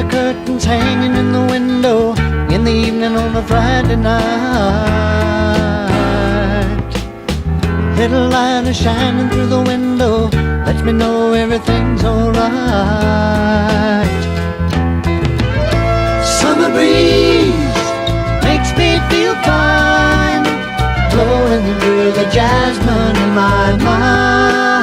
the curtains hanging in the window in the evening on a Friday night. Little light is shining through the window, lets me know everything's alright. Summer breeze makes me feel fine, blowing through the jasmine in my mind.